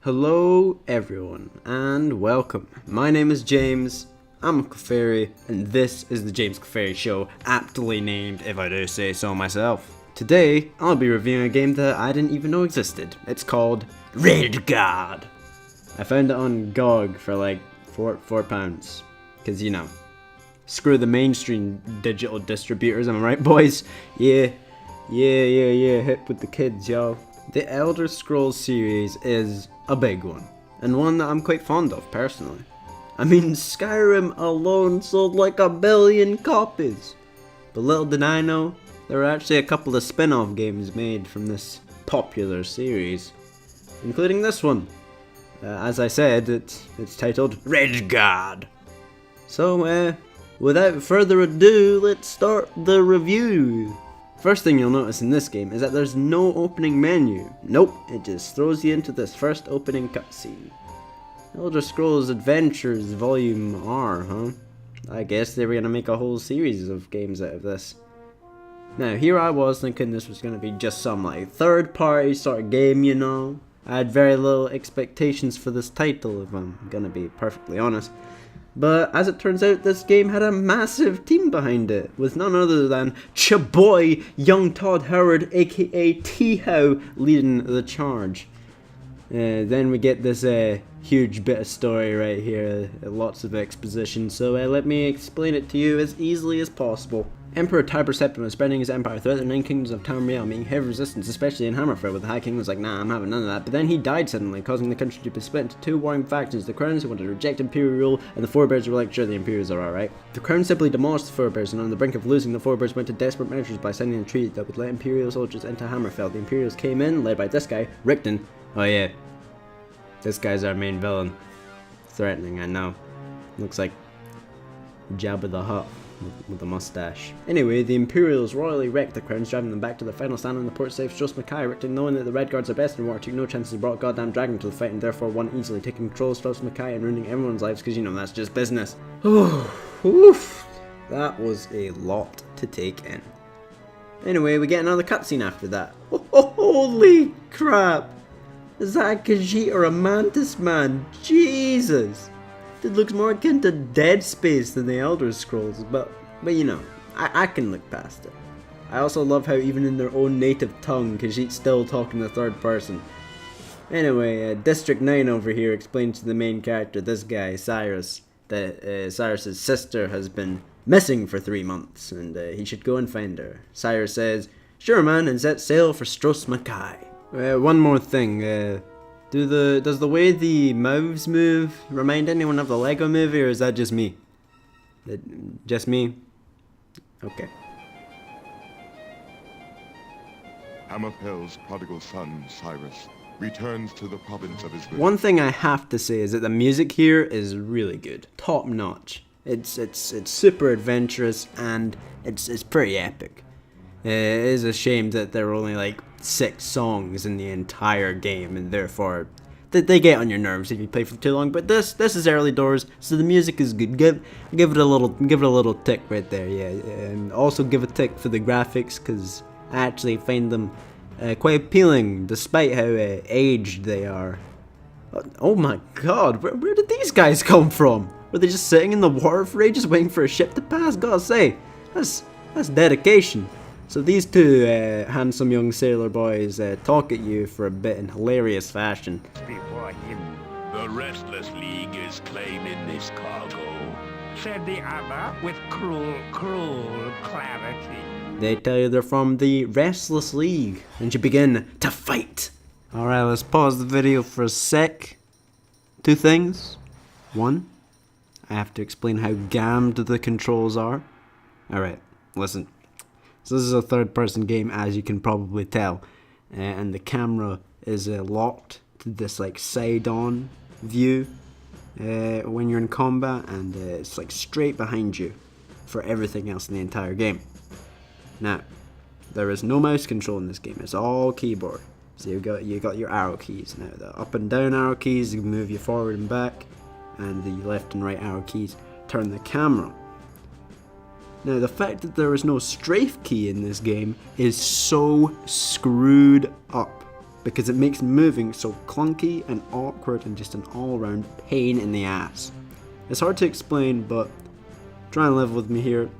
Hello everyone, and welcome. My name is James, I'm a Clefairy, and this is the James Clefairy Show, aptly named if I do say so myself. Today, I'll be reviewing a game that I didn't even know existed. It's called Redguard. I found it on GOG for like £4, because you know, screw the mainstream digital distributors, am I right boys? Yeah, hip with the kids, yo. The Elder Scrolls series is a big one, and one that I'm quite fond of personally. I mean, Skyrim alone sold like 1 billion copies. But little did I know, there were actually a couple of spin-off games made from this popular series, including this one. As I said, it's titled Redguard. So, without further ado, let's start the review. First thing you'll notice in this game is that there's no opening menu. Nope, it just throws you into this first opening cutscene. Elder Scrolls Adventures Volume R, huh? I guess they were gonna make a whole series of games out of this. Now, here I was thinking this was gonna be just some like third-party sort of game, you know? I had very little expectations for this title, if I'm gonna be perfectly honest. But as it turns out, this game had a massive team behind it, with none other than chaboy young Todd Howard, aka T-How, leading the charge. Then we get this huge bit of story right here, lots of exposition, so let me explain it to you as easily as possible. Emperor Tiber Septim was spreading his empire throughout the 9 kingdoms of Tamriel, meeting heavy resistance, especially in Hammerfell, where the High King was like, nah, I'm having none of that. But then he died suddenly, causing the country to be split into 2 warring factions, the Crowns who wanted to reject Imperial rule, and the Forebears were like, sure, the Imperials are alright. The Crown simply demolished the Forebears, and on the brink of losing, the Forebears went to desperate measures by signing a treaty that would let Imperial soldiers into Hammerfell. The Imperials came in, led by this guy, Rickton. Oh yeah, this guy's our main villain. Threatening, I know. Looks like Jabba the Hutt with a mustache. Anyway, the Imperials royally wrecked the Crowns, driving them back to their final stand on the port safe Stros Mackay. Rickton, knowing that the Redguards are best in war, took no chances and brought goddamn dragon to the fight, and therefore won easily, taking control of Stros Mackay and ruining everyone's lives, because you know that's just business. Oof, that was a lot to take in. Anyway, we get another cutscene after that. Holy crap! Is that a Khajiit or a Mantis man? Jesus! It looks more akin to Dead Space than the Elder Scrolls, but you know, I can look past it. I also love how even in their own native tongue, Khajiit's still talking in the third person. Anyway, District 9 over here explains to the main character, this guy, Cyrus, that Cyrus's sister has been missing for 3 months, and he should go and find her. Cyrus says, sure man, and set sail for Stros Mackay. One more thing, does the way the mouths move remind anyone of the Lego movie, or is that just me? Just me? Okay. Hammerfell's prodigal son, Cyrus, returns to the province of his birth. One thing I have to say is that the music here is really good. Top notch. It's super adventurous, and it's pretty epic. It is a shame that there are only like 6 songs in the entire game, and therefore they get on your nerves if you play for too long. But this is early doors, so the music is good. Give it a little tick right there, yeah. And also give a tick for the graphics, because I actually find them quite appealing, despite how aged they are. Oh my god, where did these guys come from? Were they just sitting in the water for ages waiting for a ship to pass? Gotta say, that's dedication. So these 2 handsome young sailor boys talk at you for a bit in hilarious fashion. Before him, The Restless League is claiming this cargo. said the other with cruel clarity. They tell you they're from the Restless League, and you begin to fight. Alright, let's pause the video for a sec. 2 things. 1, I have to explain how gammed the controls are. Alright, listen. So this is a third-person game, as you can probably tell, and the camera is locked to this like side-on view when you're in combat, and it's like straight behind you for everything else in the entire game. Now, there is no mouse control in this game; it's all keyboard. So you got your arrow keys. Now the up and down arrow keys move you forward and back, and the left and right arrow keys turn the camera. Now, the fact that there is no strafe key in this game is so screwed up. because it makes moving so clunky and awkward and just an all-round pain in the ass. It's hard to explain, but try and live with me here.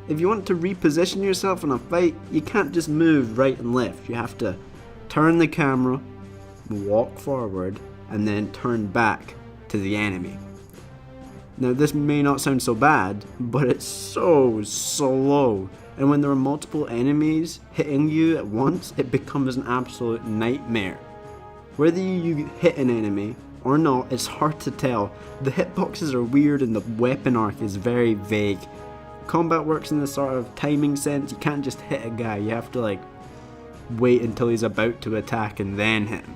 If you want to reposition yourself in a fight, you can't just move right and left. You have to turn the camera, walk forward, and then turn back to the enemy. Now this may not sound so bad, but it's so slow. And when there are multiple enemies hitting you at once, it becomes an absolute nightmare. Whether you hit an enemy or not, it's hard to tell. The hitboxes are weird and the weapon arc is very vague. Combat works in this sort of timing sense. You can't just hit a guy, you have to like wait until he's about to attack and then hit him.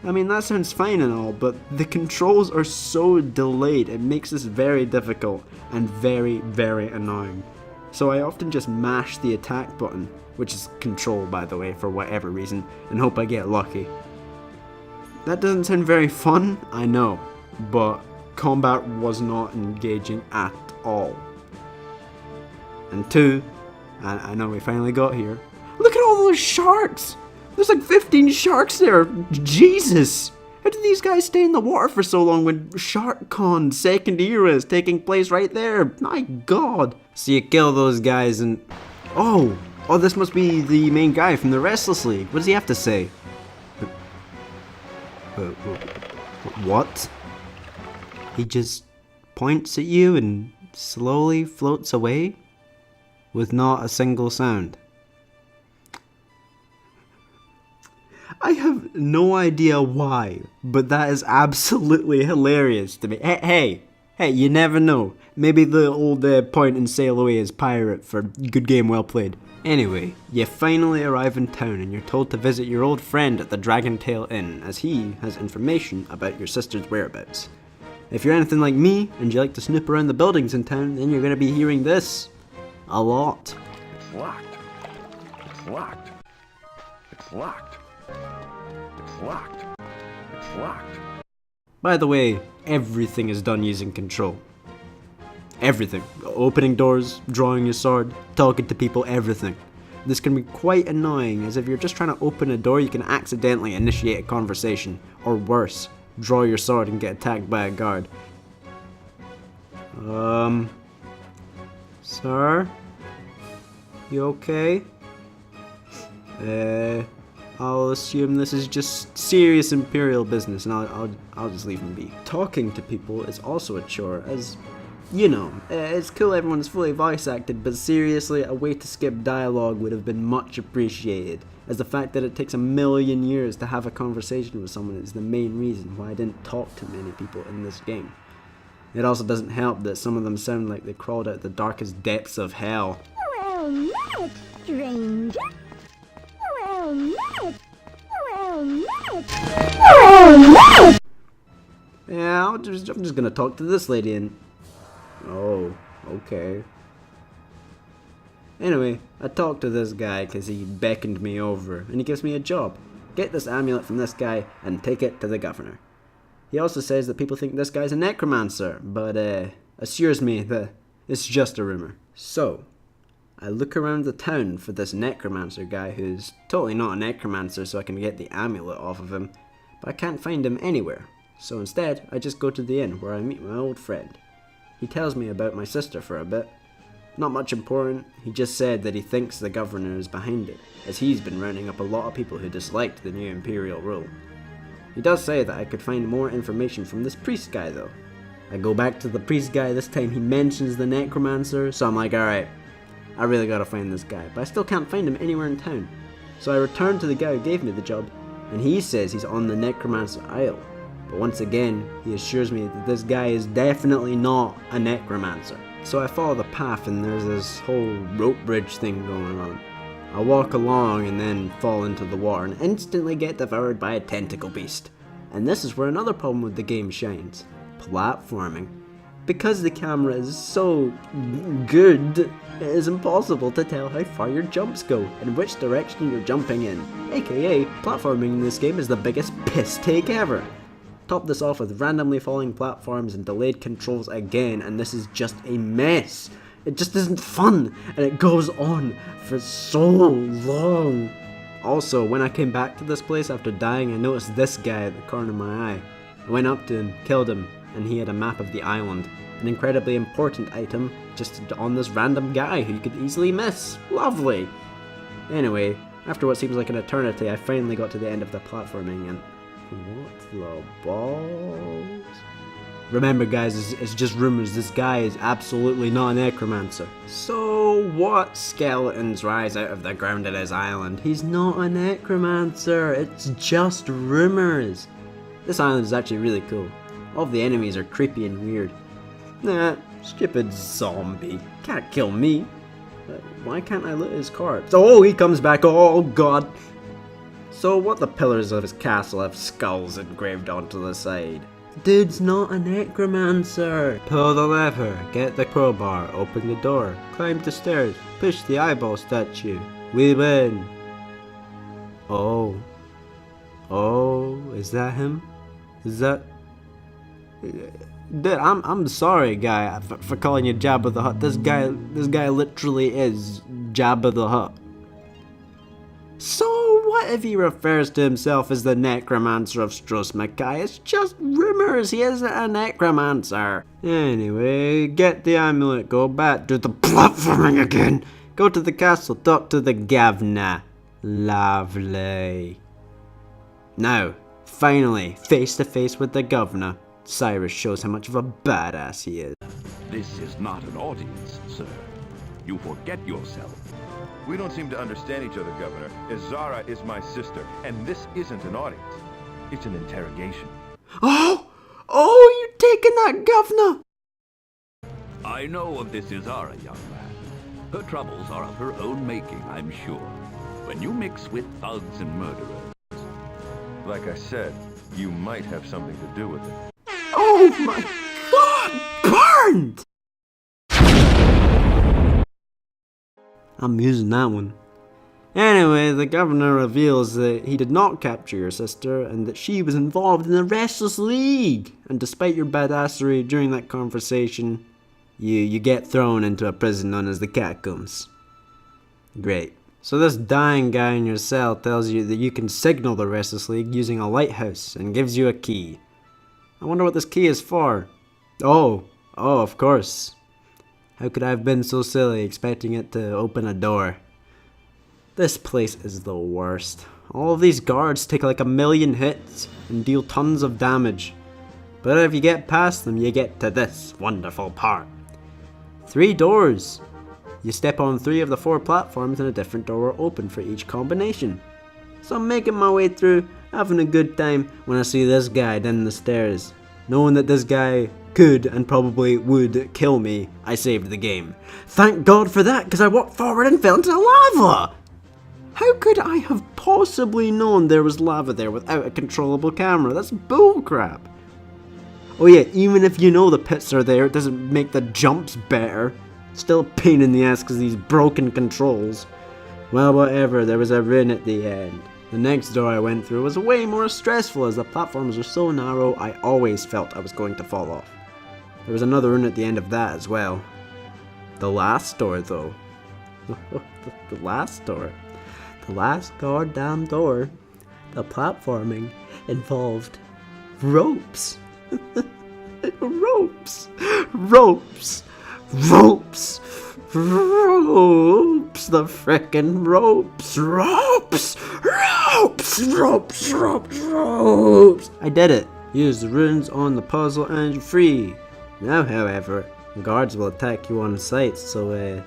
I mean, that sounds fine and all, but the controls are so delayed, it makes this very difficult and very, very annoying. So I often just mash the attack button, which is control by the way for whatever reason, and hope I get lucky. That doesn't sound very fun, I know, but combat was not engaging at all. And two, I know we finally got here. Look at all those sharks! There's like 15 sharks there! Jesus! How did these guys stay in the water for so long when SharkCon second era is taking place right there? My god! So you kill those guys and... Oh, this must be the main guy from the Restless League. What does he have to say? What? He just points at you and slowly floats away? With not a single sound. I have no idea why, but that is absolutely hilarious to me. Hey, you never know. Maybe the old point and sail away is pirate for good game well played. Anyway, you finally arrive in town and you're told to visit your old friend at the Dragontail Inn, as he has information about your sister's whereabouts. If you're anything like me and you like to snoop around the buildings in town, then you're going to be hearing this a lot. It's locked. It's locked. It's locked. It's locked. It's locked. By the way, everything is done using control. Everything. Opening doors, drawing your sword, talking to people, everything. This can be quite annoying, as if you're just trying to open a door, you can accidentally initiate a conversation, or worse, draw your sword and get attacked by a guard. Sir? You okay? I'll assume this is just serious Imperial business, and I'll just leave him be. Talking to people is also a chore, as, you know, it's cool everyone's fully voice acted, but seriously, a way to skip dialogue would have been much appreciated, as the fact that it takes 1,000,000 years to have a conversation with someone is the main reason why I didn't talk to many people in this game. It also doesn't help that some of them sound like they crawled out the darkest depths of hell. Well met, stranger. Well met. Well met. Well met. Yeah, I'm just gonna talk to this lady and... Oh, okay. Anyway, I talked to this guy because he beckoned me over, and he gives me a job. Get this amulet from this guy and take it to the governor. He also says that people think this guy's a necromancer, but assures me that it's just a rumor. So, I look around the town for this necromancer guy who's totally not a necromancer, so I can get the amulet off of him, but I can't find him anywhere. So instead, I just go to the inn where I meet my old friend. He tells me about my sister for a bit. Not much important, he just said that he thinks the governor is behind it, as he's been rounding up a lot of people who disliked the new imperial rule. He does say that I could find more information from this priest guy though. I go back to the priest guy, this time he mentions the necromancer, so I'm like, alright, I really gotta find this guy, but I still can't find him anywhere in town. So I return to the guy who gave me the job, and he says he's on the necromancer isle. But once again, he assures me that this guy is definitely not a necromancer. So I follow the path and there's this whole rope bridge thing going on. I walk along and then fall into the water and instantly get devoured by a tentacle beast. And this is where another problem with the game shines. Platforming. Because the camera is so good, it is impossible to tell how far your jumps go and which direction you're jumping in. AKA, platforming in this game is the biggest piss take ever. Top this off with randomly falling platforms and delayed controls again, and this is just a mess. It just isn't fun, and it goes on for so long. Also, when I came back to this place after dying, I noticed this guy at the corner of my eye. I went up to him, killed him, and he had a map of the island. An incredibly important item just on this random guy who you could easily miss. Lovely! Anyway, after what seems like an eternity, I finally got to the end of the platforming and... what the balls? Remember guys, it's just rumors, this guy is absolutely not a necromancer. So what skeletons rise out of the ground at his island? He's not a necromancer, it's just rumors. This island is actually really cool. All of the enemies are creepy and weird. Nah, stupid zombie. Can't kill me. Why can't I loot his corpse? Oh, he comes back, oh god. So what the pillars of his castle have skulls engraved onto the side? Dude's not a necromancer. Pull the lever, get the crowbar, open the door, climb the stairs, push the eyeball statue. We win. Oh. Oh, is that him? Is that... Dude, I'm sorry, guy, for calling you Jabba the Hutt. This guy literally is Jabba the Hutt. So what if he refers to himself as the necromancer of Stros Mackay? It's just rumors, he isn't a necromancer. Anyway, get the amulet, go back, do the platforming again. Go to the castle, talk to the governor. Lovely. Now, finally, face to face with the governor. Cyrus shows how much of a badass he is. This is not an audience, sir. You forget yourself. We don't seem to understand each other, Governor. Azara is my sister, and this isn't an audience. It's an interrogation. Oh, you taking that, governor? I know of this Izara, young man. Her troubles are of her own making, I'm sure. When you mix with thugs and murderers... Like I said, you might have something to do with it. Oh my god, burned! I'm using that one. Anyway, the governor reveals that he did not capture your sister and that she was involved in the Restless League. And despite your badassery during that conversation, you get thrown into a prison known as the Catacombs. Great. So this dying guy in your cell tells you that you can signal the Restless League using a lighthouse and gives you a key. I wonder what this key is for. Oh, of course. How could I have been so silly expecting it to open a door? This place is the worst. All of these guards take like 1,000,000 hits and deal tons of damage. But if you get past them, you get to this wonderful part. 3 doors. You step on 3 of the 4 platforms and a different door will open for each combination. So I'm making my way through, having a good time when I see this guy down the stairs. Knowing that this guy could and probably would kill me, I saved the game. Thank God for that, because I walked forward and fell into the lava! How could I have possibly known there was lava there without a controllable camera? That's bullcrap. Oh yeah, even if you know the pits are there, it doesn't make the jumps better. Still a pain in the ass because these broken controls. Well, whatever, there was a run at the end. The next door I went through was way more stressful as the platforms were so narrow I always felt I was going to fall off. There was another run at the end of that as well. The last door though. The last door. The last goddamn door. The platforming involved ropes. Ropes. Ropes. Ropes. Ropes. The frickin' ropes. Ropes. Ropes. Ropes. Ropes. Ropes. I did it. Use the runes on the puzzle and you're free. Now, however, guards will attack you on sight, so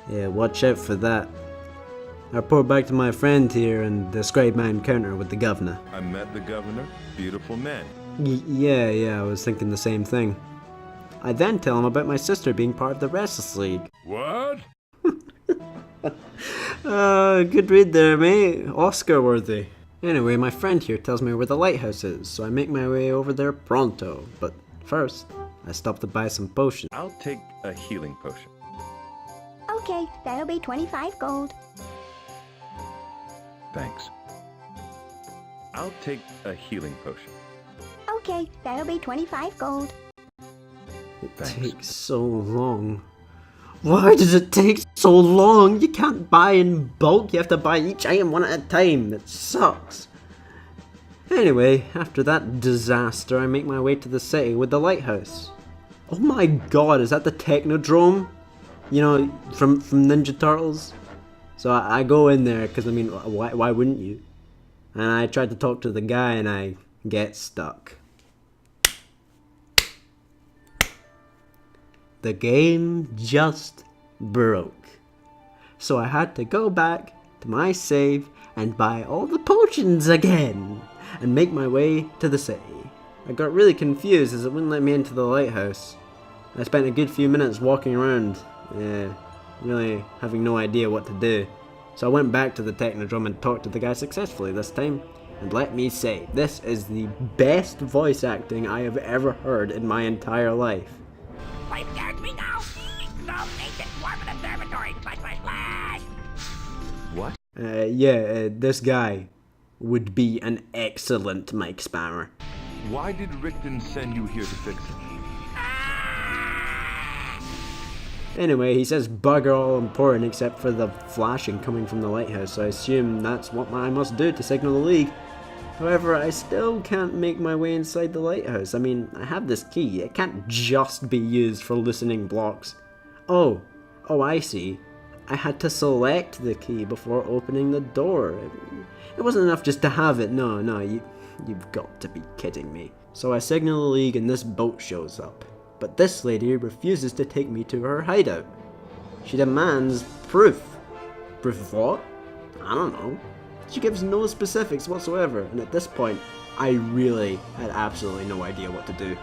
yeah, watch out for that. I report back to my friend here and describe my encounter with the governor. I met the governor. Beautiful man. Yeah, I was thinking the same thing. I then tell him about my sister being part of the Restless League. What? Good read there, mate. Oscar worthy. Anyway, my friend here tells me where the lighthouse is, so I make my way over there pronto. But first, I stop to buy some potions. I'll take a healing potion. Okay, that'll be 25 gold. Thanks. I'll take a healing potion. Okay, that'll be 25 gold. It Thanks. takes so long. Why does it take so long? You can't buy in bulk, you have to buy each item one at a time. It sucks. Anyway, after that disaster, I make my way to the city with the lighthouse. Oh my god, is that the Technodrome? You know, from Ninja Turtles? So I go in there, because I mean, why wouldn't you? And I tried to talk to the guy and I get stuck. The game just broke. So I had to go back to my save and buy all the potions again and make my way to the city. I got really confused as it wouldn't let me into the lighthouse. I spent a good few minutes walking around, really having no idea what to do. So I went back to the Technodrome and talked to the guy successfully this time. And let me say, this is the best voice acting I have ever heard in my entire life. Why scares me now? No ancient form of observatory. Flash. What? This guy would be an excellent mic spammer. Why did Rickton send you here to fix it? Anyway, he says bugger all important except for the flashing coming from the lighthouse, so I assume that's what I must do to signal the League. However, I still can't make my way inside the lighthouse. I mean, I have this key. It can't just be used for loosening blocks. Oh, I see. I had to select the key before opening the door. It wasn't enough just to have it. No, you've got to be kidding me. So I signal the League and this boat shows up. But this lady refuses to take me to her hideout. She demands proof. Proof of what? I don't know. She gives no specifics whatsoever, and at this point, I really had absolutely no idea what to do.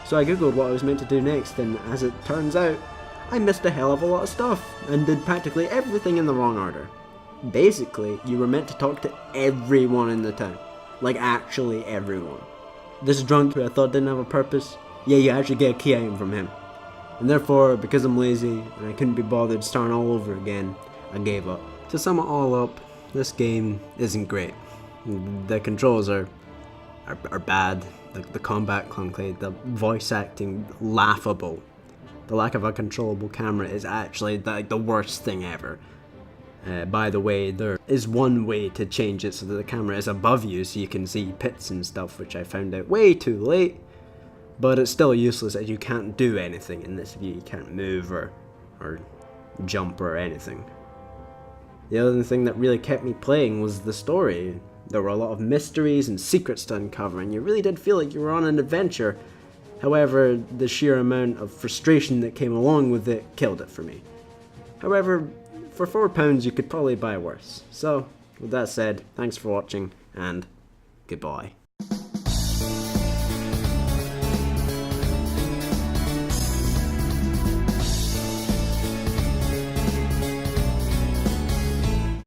So I googled what I was meant to do next, and as it turns out, I missed a hell of a lot of stuff, and did practically everything in the wrong order. Basically, you were meant to talk to everyone in the town. Like, actually everyone. This drunk who I thought didn't have a purpose, yeah, you actually get a key item from him. And therefore, because I'm lazy, and I couldn't be bothered starting all over again, I gave up. To sum it all up, this game isn't great. The controls are bad. The combat clunky, the voice acting laughable. The lack of a controllable camera is actually the worst thing ever. By the way, there is one way to change it so that the camera is above you so you can see pits and stuff, which I found out way too late. But it's still useless as you can't do anything in this view. You can't move or jump or anything. The other thing that really kept me playing was the story. There were a lot of mysteries and secrets to uncover, and you really did feel like you were on an adventure. However, the sheer amount of frustration that came along with it killed it for me. However, for £4 you could probably buy worse. So, with that said, thanks for watching, and goodbye.